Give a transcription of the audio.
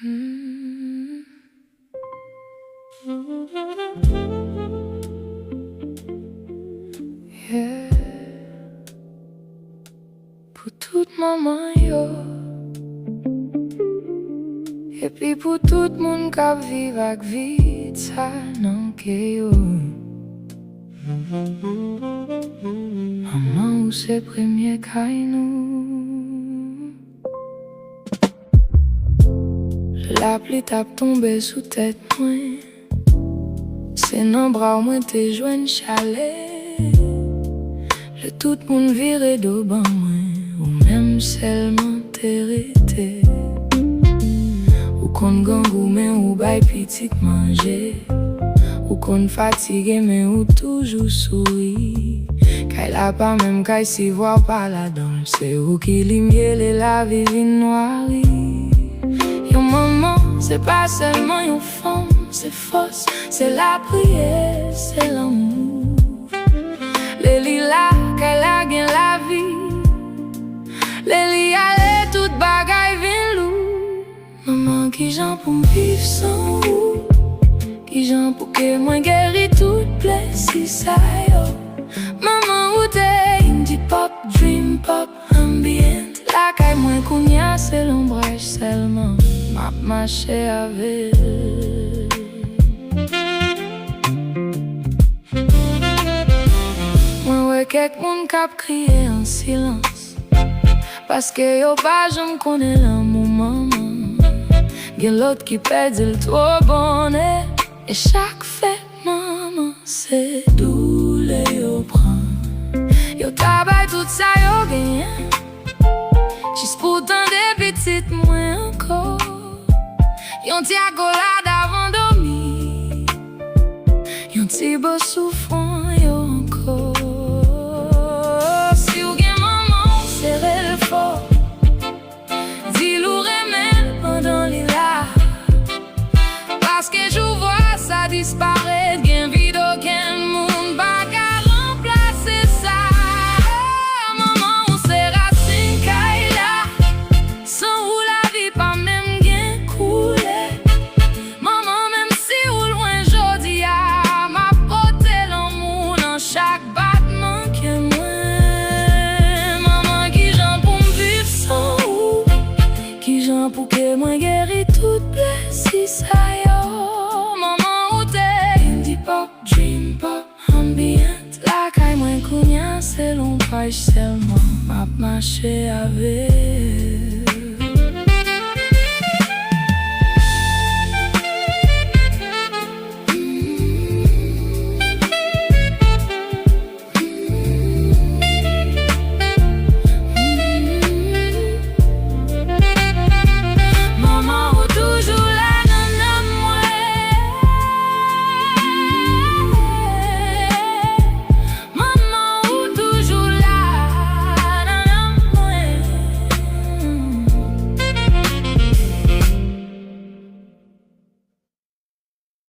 Yeah. Pour toute maman yo, et puis pour tout moun k'ap viv ak vit sa nan ke yo. Maman ou se premye kay nou. La pli tap tombe sou tèt mwen, se nan bra mwen te jwen chalet. Le tout moun vire do ban mwen, ou même selman te rete. Ou kon gangou men ou bay pitit manje, ou kon fatige men ou toujou souri. Kay la pa même kay si vwa pa la dan, se ou ki li miele la vivin noiri. Yon maman, c'est pas seulement yon femme, c'est force, c'est la prière, c'est l'amour. Les lilas, qu'elle a gen la vie, les li ale tout bagay vin lou. Maman qui jan pou m'viv sans ou, qui jan pou ke mwen geri tout blessi sa yo. Maman ou te indie pop, dream pop, ambient. La kay mwen kounya se l'ombrage seulement, map mache avec. Kek moun kap kriye en silans, paske yo pa jom konen l'amour maman. Gen lot ki pedi l'tro bonne, e chak fèt maman se doule yo pran. Yo tabay tout sa yo genyen, jis pou tan de pitit mwen anko. Yon ti akolade avan dormi, yon ti bo soufran yo anko. Disparaître, gen vide aucun moun pa ka remplacer ça. Maman ou se racine kay la, sans ou la vie pa même gen koule. Maman même si ou loin jodi a, m'a pote l'amour dans chaque battement que mwen. Maman qui jan pou m'viv sans ou, qui jan pou ke mwen geri tout blessi sa yo. Dream pop, ambient. La kay mwen kounya se l'ombrage seulement, map mache avec.